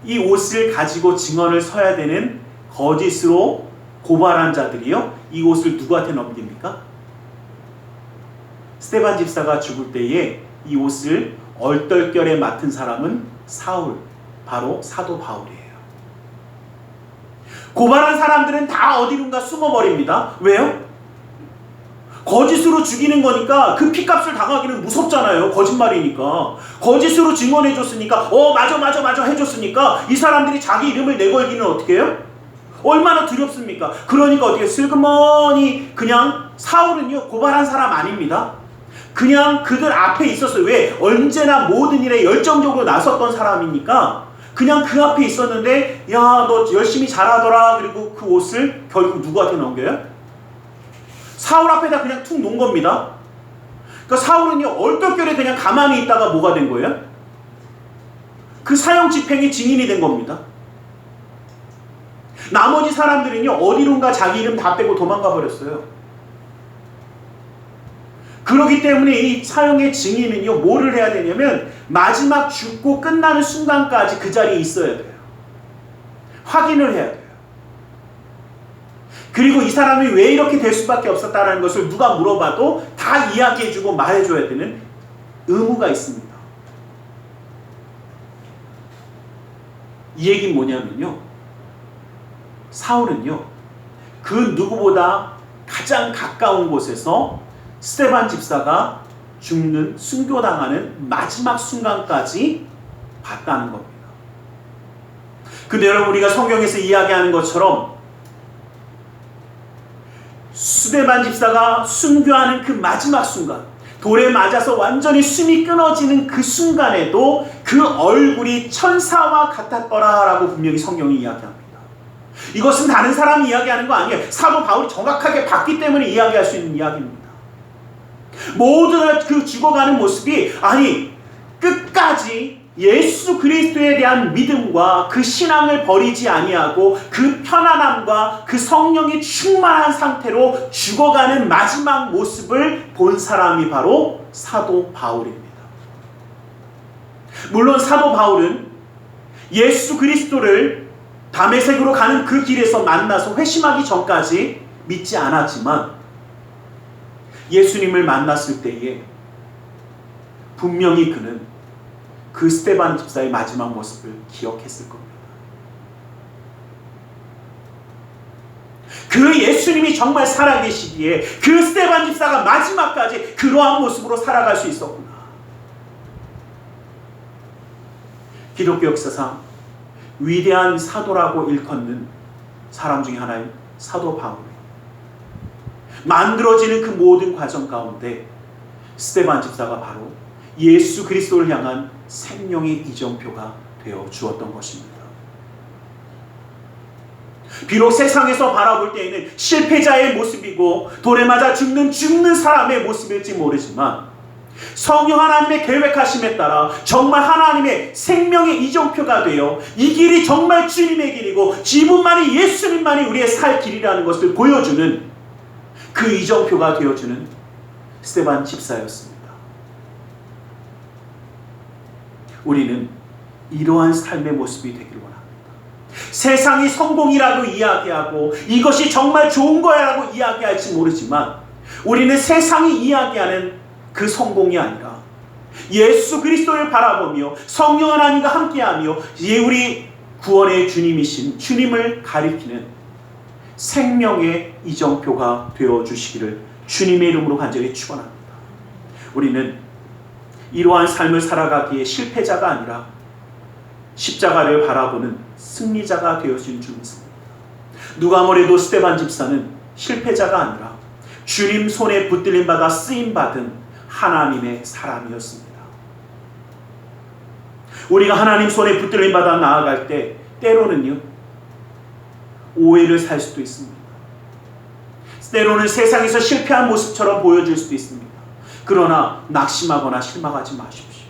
이 옷을 가지고 증언을 서야 되는 거짓으로 고발한 자들이요, 이 옷을 누구한테 넘깁니까? 스데반 집사가 죽을 때에 이 옷을 얼떨결에 맡은 사람은 사울, 바로 사도 바울이에요. 고발한 사람들은 다 어디론가 숨어버립니다. 왜요? 거짓으로 죽이는 거니까 그 피값을 당하기는 무섭잖아요. 거짓말이니까. 거짓으로 증언해줬으니까 맞아 해줬으니까 이 사람들이 자기 이름을 내걸기는 어떻게 해요? 얼마나 두렵습니까? 그러니까 어떻게 슬그머니 그냥 사울은요, 고발한 사람 아닙니다. 그냥 그들 앞에 있었어요. 왜? 언제나 모든 일에 열정적으로 나섰던 사람이니까 그냥 그 앞에 있었는데 야, 너 열심히 잘하더라. 그리고 그 옷을 결국 누구한테 넘겨요? 사울 앞에다 그냥 툭 놓은 겁니다. 그러니까 사울은요, 얼떨결에 그냥 가만히 있다가 뭐가 된 거예요? 그 사형 집행의 증인이 된 겁니다. 나머지 사람들은요, 어디론가 자기 이름 다 빼고 도망가 버렸어요. 그렇기 때문에 이 사형의 증인은요, 뭐를 해야 되냐면 마지막 죽고 끝나는 순간까지 그 자리에 있어야 돼요. 확인을 해야 돼요. 그리고 이 사람이 왜 이렇게 될 수밖에 없었다는 것을 누가 물어봐도 다 이야기해주고 말해줘야 되는 의무가 있습니다. 이 얘기는 뭐냐면요, 사울은요, 그 누구보다 가장 가까운 곳에서 스데반 집사가 죽는, 순교당하는 마지막 순간까지 봤다는 겁니다. 근데 여러분, 우리가 성경에서 이야기하는 것처럼 스데반 집사가 순교하는 그 마지막 순간, 돌에 맞아서 완전히 숨이 끊어지는 그 순간에도 그 얼굴이 천사와 같았더라 라고 분명히 성경이 이야기합니다. 이것은 다른 사람이 이야기하는 거 아니에요. 사도 바울이 정확하게 봤기 때문에 이야기할 수 있는 이야기입니다. 모든 그 죽어가는 모습이, 아니, 끝까지 예수 그리스도에 대한 믿음과 그 신앙을 버리지 아니하고 그 편안함과 그 성령이 충만한 상태로 죽어가는 마지막 모습을 본 사람이 바로 사도 바울입니다. 물론 사도 바울은 예수 그리스도를 다메섹으로 가는 그 길에서 만나서 회심하기 전까지 믿지 않았지만 예수님을 만났을 때에 분명히 그는 그 스데반 집사의 마지막 모습을 기억했을 겁니다. 그 예수님이 정말 살아계시기에 그 스데반 집사가 마지막까지 그러한 모습으로 살아갈 수 있었구나. 기독교 역사상 위대한 사도라고 일컫는 사람 중에 하나인 사도 바울. 만들어지는 그 모든 과정 가운데 스데반 집사가 바로 예수 그리스도를 향한 생명의 이정표가 되어 주었던 것입니다. 비록 세상에서 바라볼 때에는 실패자의 모습이고 돌에 맞아 죽는 사람의 모습일지 모르지만 성령 하나님의 계획하심에 따라 정말 하나님의 생명의 이정표가 되어 이 길이 정말 주님의 길이고 이분만이 예수님만이 우리의 살 길이라는 것을 보여주는 그 이정표가 되어주는 스데반 집사였습니다. 우리는 이러한 삶의 모습이 되기를 원합니다. 세상이 성공이라고 이야기하고 이것이 정말 좋은 거야라고 이야기할지 모르지만 우리는 세상이 이야기하는 그 성공이 아니라 예수 그리스도를 바라보며 성령 하나님과 함께하며 우리 구원의 주님이신 주님을 가리키는 생명의 이정표가 되어주시기를 주님의 이름으로 간절히 축원합니다. 우리는 이러한 삶을 살아가기에 실패자가 아니라 십자가를 바라보는 승리자가 되어진 줄 믿습니다. 누가 뭐래도 스데반 집사는 실패자가 아니라 주님 손에 붙들림 받아 쓰임받은 하나님의 사람이었습니다. 우리가 하나님 손에 붙들림 받아 나아갈 때 때로는요 오해를 살 수도 있습니다. 때로는 세상에서 실패한 모습처럼 보여질 수도 있습니다. 그러나 낙심하거나 실망하지 마십시오.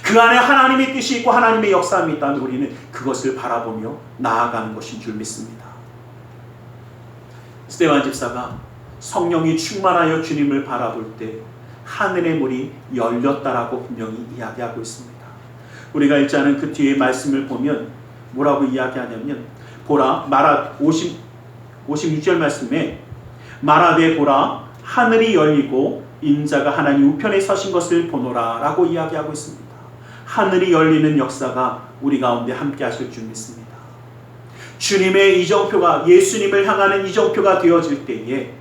그 안에 하나님의 뜻이 있고 하나님의 역사함이 있다면 우리는 그것을 바라보며 나아가는 것인 줄 믿습니다. 스데반 집사가 성령이 충만하여 주님을 바라볼 때 하늘의 문이 열렸다라고 분명히 이야기하고 있습니다. 우리가 읽지 않은 그 뒤에 말씀을 보면 뭐라고 이야기하냐면 보라 마라 56절 말씀에 말하되 보라 하늘이 열리고 인자가 하나님 우편에 서신 것을 보노라 라고 이야기하고 있습니다. 하늘이 열리는 역사가 우리 가운데 함께 하실 줄 믿습니다. 주님의 이정표가 예수님을 향하는 이정표가 되어질 때에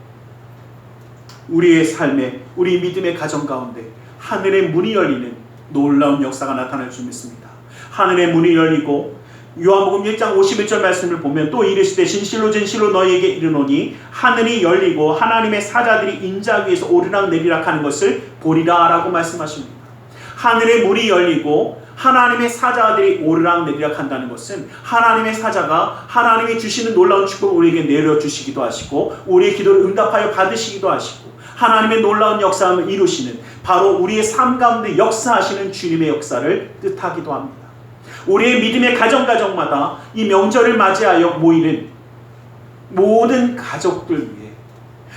우리의 삶에 우리 믿음의 가정 가운데 하늘의 문이 열리는 놀라운 역사가 나타날 줄 믿습니다. 하늘의 문이 열리고 요한복음 1장 51절 말씀을 보면 또 이르시되 진실로 진실로 너희에게 이르노니 하늘이 열리고 하나님의 사자들이 인자 위에서 오르락 내리락 하는 것을 보리라 라고 말씀하십니다. 하늘의 문이 열리고 하나님의 사자들이 오르락 내리락 한다는 것은 하나님의 사자가 하나님이 주시는 놀라운 축복을 우리에게 내려주시기도 하시고 우리의 기도를 응답하여 받으시기도 하시고 하나님의 놀라운 역사함을 이루시는 바로 우리의 삶 가운데 역사하시는 주님의 역사를 뜻하기도 합니다. 우리의 믿음의 가정마다 이 명절을 맞이하여 모이는 모든 가족들 위해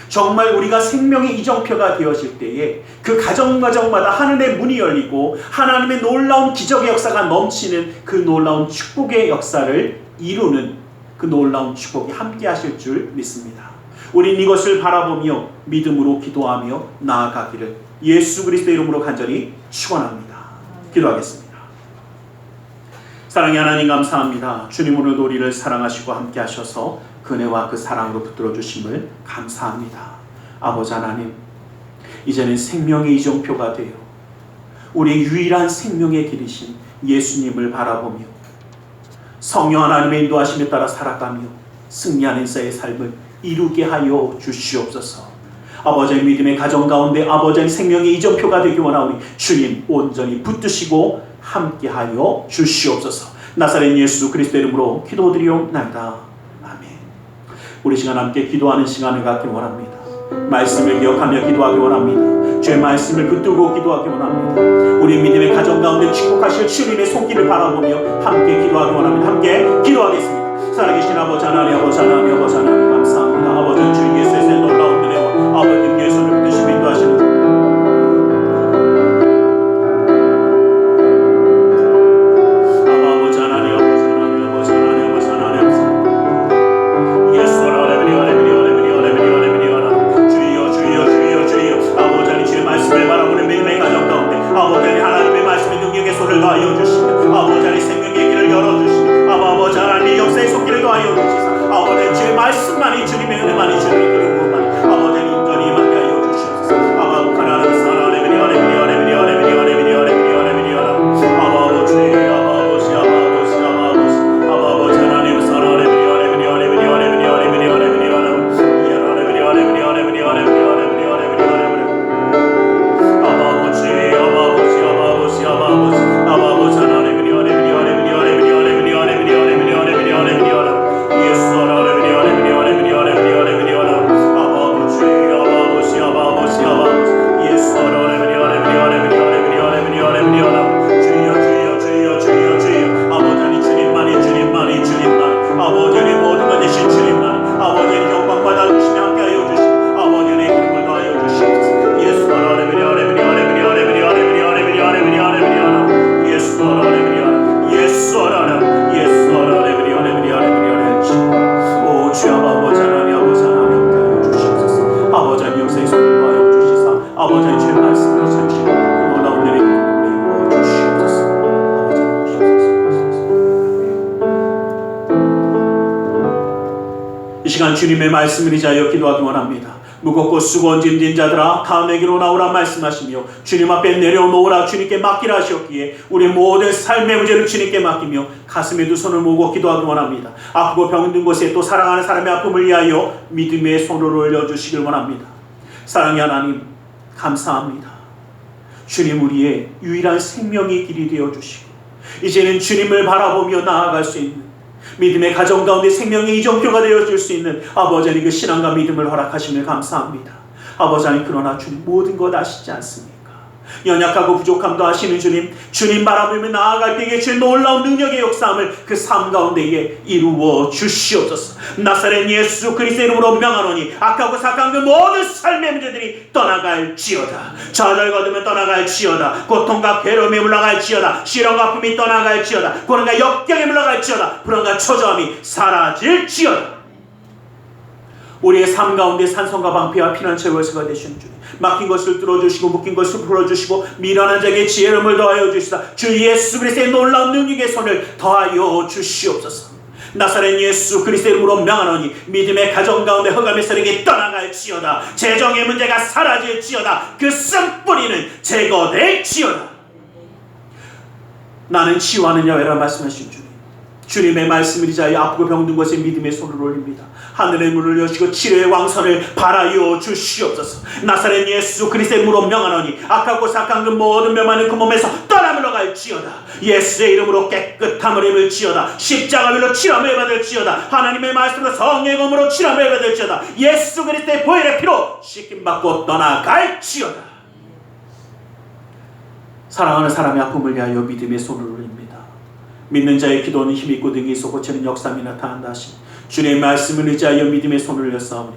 정말 우리가 생명의 이정표가 되어질 때에 그 가정마다 하늘의 문이 열리고 하나님의 놀라운 기적의 역사가 넘치는 그 놀라운 축복의 역사를 이루는 그 놀라운 축복이 함께 하실 줄 믿습니다. 우린 이것을 바라보며 믿음으로 기도하며 나아가기를 예수 그리스도의 이름으로 간절히 축원합니다. 기도하겠습니다. 사랑의 하나님 감사합니다. 주님 오늘도 우리를 사랑하시고 함께 하셔서 그 은혜와 그 사랑으로 붙들어 주심을 감사합니다. 아버지 하나님, 이제는 생명의 이정표가 되어 우리의 유일한 생명의 길이신 예수님을 바라보며 성령 하나님의 인도하심에 따라 살아가며 승리하는 자의 삶을 이루게 하여 주시옵소서. 아버지의 믿음의 가정 가운데 아버지의 생명의 이정표가 되기 원하오니 주님 온전히 붙드시고 함께하여 주시옵소서. 나사렛 예수 그리스도의 이름으로 기도드리옵나이다. 아멘. 우리 시간 함께 기도하는 시간을 갖기 원합니다. 말씀을 기억하며 기도하기 원합니다. 주의 말씀을 붙들고 기도하기 원합니다. 우리 믿음의 가정 가운데 축복하실 주님의 손길을 바라보며 함께 기도하기 원합니다. 함께 기도하겠습니다. 살아계신 아버지 하나님, 아버지 하나님, 아버지 하나님 감사합니다. 아버지 주 예수의 놀라운 은혜와 아버지 예수를 붙드시며 인도하시는 인도하여 주시사 아버지 주의 말씀만이 주님의 은혜만이 주님의 기름부음만이 아버지 인전이 임하게 하여 주시옵소서. 아버지 가나는 사랑 레미니 레미니 레미니 레미니 레미니 레미니 레미니 아버지 아버지 아버지 아버지 아버지 하나님 사랑 레미니 레미니 레미니 레미니 레미니 레미니 아버지의 모든 것 대신 주님만 아버지의 영광 받아 주시며 함께 하여 주시고 아버지의 기름을 더하여 주시옵소서. 예수 아레미니 아레미니 아레미니 아레미니 아레미니 아레미니 아레미니 아레미니 예수 아레미니 예수 아레미니 예수 아레미니 아레미니 아레미니 아레미니 오 주여 아버지 하나님 아버지 하나님 함께 하여 주시옵소서. 아버지 하나님 역사의 손을 더하여 주시사 아버지 하나님 주의 말씀을 세우시고 그 놀라운 은혜의 기름을 부어 주시옵소서. 이 시간 주님의 말씀을 의지하여 기도하기 원합니다. 무겁고 수고온 짐진 자들아 다 내게로 나오라 말씀하시며 주님 앞에 내려놓으라 주님께 맡기라 하셨기에 우리 모든 삶의 문제를 주님께 맡기며 가슴에 두 손을 모으고 기도하기 원합니다. 아프고 병든 곳에 또 사랑하는 사람의 아픔을 위하여 믿음의 손을 올려주시길 원합니다. 사랑의 하나님 감사합니다. 주님 우리의 유일한 생명의 길이 되어주시고 이제는 주님을 바라보며 나아갈 수 있는 믿음의 가정 가운데 생명의 이정표가 되어줄 수 있는 아버지 하나님 그 신앙과 믿음을 허락하심을 감사합니다. 아버지 하나님 그러나 주님 모든 것 아시지 않습니까? 연약하고 부족함도 아시는 주님, 주님 바라보며 나아갈 때에 주의 놀라운 능력의 역사함을 그 삶 가운데에 이루어 주시옵소서. 나사렛 예수 그리스도의 이름으로 명하노니 악하고 사악한 그 모든 삶의 문제들이 떠나갈지어다. 좌절과 어둠은 떠나갈지어다. 고통과 괴로움이 물러갈지어다. 시련과 아픔이 떠나갈지어다. 고난과 역경이 물러갈지어다. 불안과 초조함이 사라질지어다. 우리의 삶 가운데 산성과 방패와 피난처의 월세가 되시는 주님, 막힌 것을 뚫어주시고 묶인 것을 풀어주시고 미련한 자에게 지혜로움을 더하여 주시다. 주 예수 그리스도의 놀라운 능력의 손을 더하여 주시옵소서. 나사렛 예수 그리스도의 이름으로 명하노니 믿음의 가정 가운데 흑암의 세력이 떠나갈지어다. 재정의 문제가 사라질지어다. 그 쓴뿌리는 제거될지어다. 나는 치유하는 야훼라 말씀하신 주님, 주님의 말씀을 의지하여 아프고 병든 곳에 믿음의 손을 올립니다. 하늘의 문을 여시고 치료의 왕선을 바라여 주시옵소서. 나사렛 예수 그리스도의 이름으로 명하노니 악하고 사악한 그 모든 멸망은 그 몸에서 떠나 물러갈지어다. 예수의 이름으로 깨끗함을 입을지어다. 십자가별로 치료함을 받을지어다. 하나님의 말씀으로 성령의 검으로 치료함을 받을지어다. 예수 그리스도의 보혈의 피로 씻김받고 떠나갈지어다. 사랑하는 사람의 아픔을 위하여 믿음의 손을 올립니다. 믿는 자의 기도는 힘있고 등이 있어 고치는 역사함이 나타난다 하신 주님의 말씀을 의지하여 믿음의 손을 올렸사오니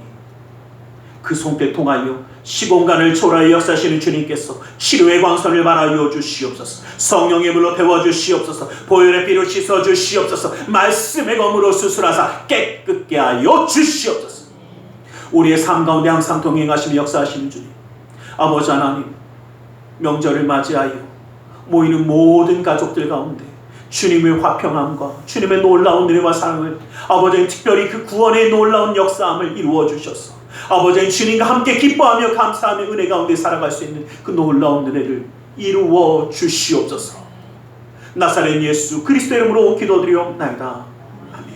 그 손때 통하여 시공간을 초월하여 역사하시는 주님께서 치료의 광선을 바라여 주시옵소서. 성령의 물로 태워주시옵소서. 보혈의 피로 씻어주시옵소서. 말씀의 검으로 수술하사 깨끗게 하여 주시옵소서. 우리의 삶 가운데 항상 동행하시며 역사하시는 주님, 아버지 하나님 명절을 맞이하여 모이는 모든 가족들 가운데 주님의 화평함과 주님의 놀라운 은혜와 사랑을, 아버지 특별히 그 구원의 놀라운 역사함을 이루어 주셔서 아버지 주님과 함께 기뻐하며 감사하며 은혜 가운데 살아갈 수 있는 그 놀라운 은혜를 이루어 주시옵소서. 나사렛 예수 그리스도의 이름으로 기도드리옵나이다. 아멘.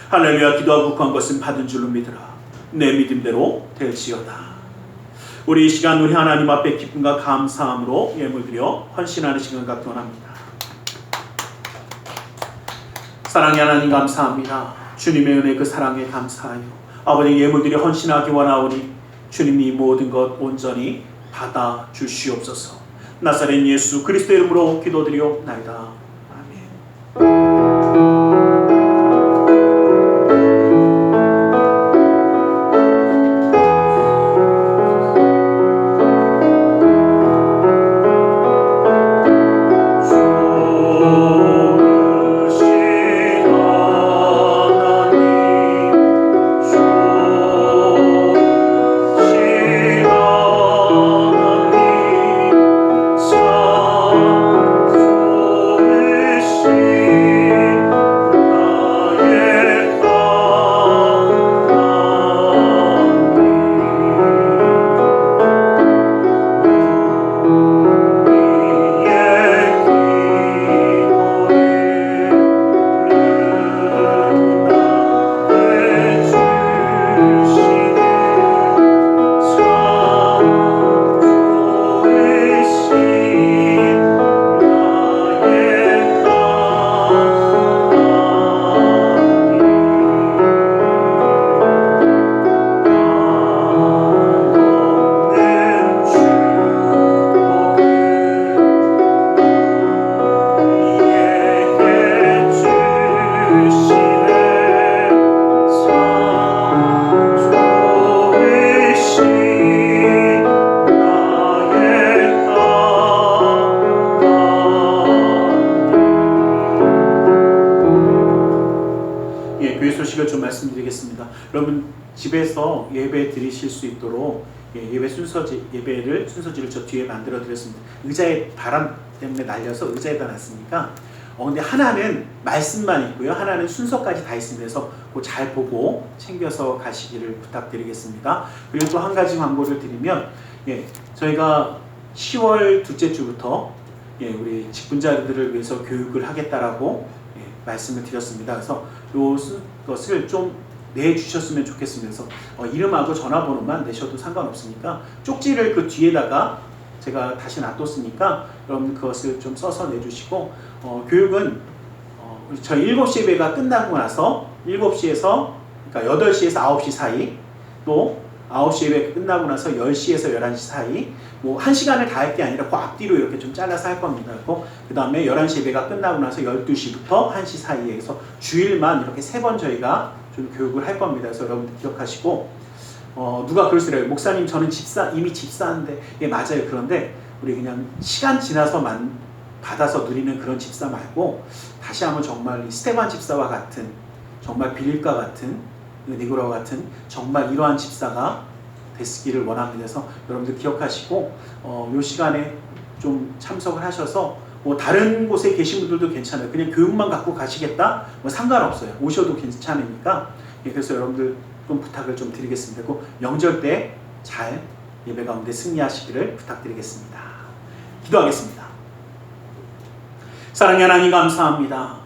할렐루야. 기도하고 구한 것은 받은 줄로 믿으라. 내 믿음대로 될지어다. 우리 이 시간 우리 하나님 앞에 기쁨과 감사함으로 예물드려 헌신하는 시간 갖기 원합니다. 사랑의 하나님 감사합니다. 주님의 은혜 그 사랑에 감사하여 아버지 예물들이 헌신하기 원하오니 주님이 모든 것 온전히 받아 주시옵소서. 나사렛 예수 그리스도의 이름으로 기도드리옵나이다. 아멘. 예배 드리실 수 있도록 예배를 순서지를 저 뒤에 만들어 드렸습니다. 의자에 바람 때문에 날려서 의자에다 놨으니까 근데 하나는 말씀만 있고요. 하나는 순서까지 다 있습니다. 그래서 그거 잘 보고 챙겨서 가시기를 부탁드리겠습니다. 그리고 또 한 가지 광고를 드리면 저희가 10월 둘째 주부터 우리 직분자들을 위해서 교육을 하겠다라고 말씀을 드렸습니다. 그래서 이것을 좀 내주셨으면 좋겠으면서 이름하고 전화번호만 내셔도 상관없으니까 쪽지를 그 뒤에다가 제가 다시 놔뒀으니까 여러분 그것을 좀 써서 내주시고 교육은 저희 7시 예배가 끝나고 나서 7시에서 그러니까 8시에서 9시 사이 또 9시 예배 끝나고 나서 10시에서 11시 사이 뭐 1시간을 다 할 게 아니라 그 앞뒤로 이렇게 좀 잘라서 할 겁니다. 그 다음에 11시 예배가 끝나고 나서 12시부터 1시 사이에 해서 주일만 이렇게 3번 저희가 좀 교육을 할 겁니다. 그래서 여러분들 기억하시고 누가 그러시더라고요. 목사님 저는 이미 집사인데 맞아요. 그런데 우리 그냥 시간 지나서만 받아서 누리는 그런 집사 말고 다시 한번 정말 스테반 집사와 같은 정말 빌립과 같은 니고라와 같은 정말 이러한 집사가 되시기를 원합니다. 그래서 여러분들 기억하시고 이 시간에 좀 참석을 하셔서 뭐 다른 곳에 계신 분들도 괜찮아요. 그냥 교육만 갖고 가시겠다? 뭐 상관없어요. 오셔도 괜찮으니까 그래서 여러분들 좀 부탁을 좀 드리겠습니다. 그 명절 때 잘 예배 가운데 승리하시기를 부탁드리겠습니다. 기도하겠습니다. 사랑의 하나님 감사합니다.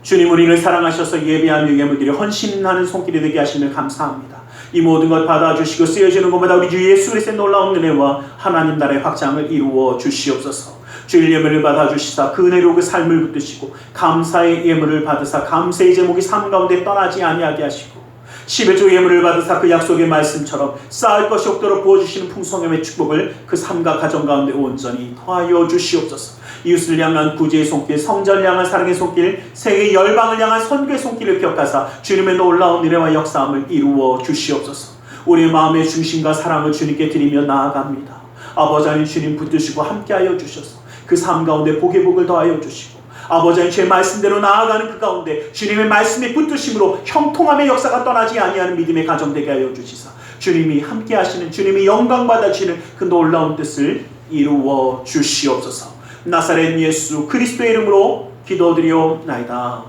주님 우리를 사랑하셔서 예배하며 예물드려 헌신하는 손길이 되게 하심을 감사합니다. 이 모든 것 받아주시고 쓰여지는 것마다 우리 주 예수 그리스도의 놀라운 은혜와 하나님 나라의 확장을 이루어 주시옵소서. 주일 예물을 받아주시사 그 은혜로 그 삶을 붙드시고 감사의 예물을 받으사 감사의 제목이 삶 가운데 떠나지 아니하게 하시고 11조 예물을 받으사 그 약속의 말씀처럼 쌓을 것이 없도록 부어주시는 풍성함의 축복을 그 삶과 가정 가운데 온전히 더하여 주시옵소서. 이웃을 향한 구제의 손길, 성전을 향한 사랑의 손길, 세계 열방을 향한 선교의 손길을 기억하사 주님의 놀라운 은혜와 역사함을 이루어 주시옵소서. 우리의 마음의 중심과 사랑을 주님께 드리며 나아갑니다. 아버지 하나님 주님 붙드시고 함께하여 주셔서 그 삶 가운데 복의 복을 더하여 주시고 아버지 하나님 주의 말씀대로 나아가는 그 가운데 주님의 말씀의 붙드심으로 형통함의 역사가 떠나지 아니하는 믿음의 가정 되게 하여 주시사 주님이 함께 하시는 주님이 영광 받아주시는 그 놀라운 뜻을 이루어 주시옵소서. 나사렛 예수 그리스도의 이름으로 기도드리옵나이다.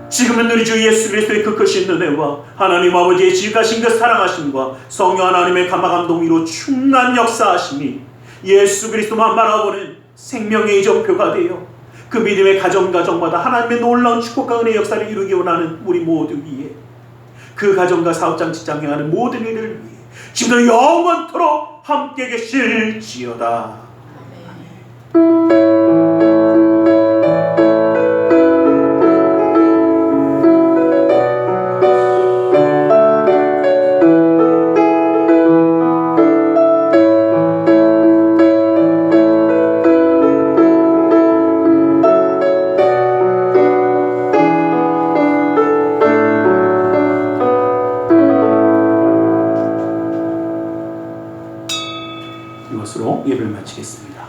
지금은 우리 주 예수 그리스도의 그 크신 은혜와 하나님 아버지의 지극하신 그 사랑하심과 성령 하나님의 감화감동으로 충만한 역사하심이 예수 그리스도만 바라보는 생명의 이정표가 되어 그 믿음의 가정마다 하나님의 놀라운 축복과 은혜의 역사를 이루기 원하는 우리 모두 위에 그 가정과 사업장 직장 행하는 모든 이들을 위해 지금도 영원토록 함께 계실지어다. 것으로 예배를 마치겠습니다.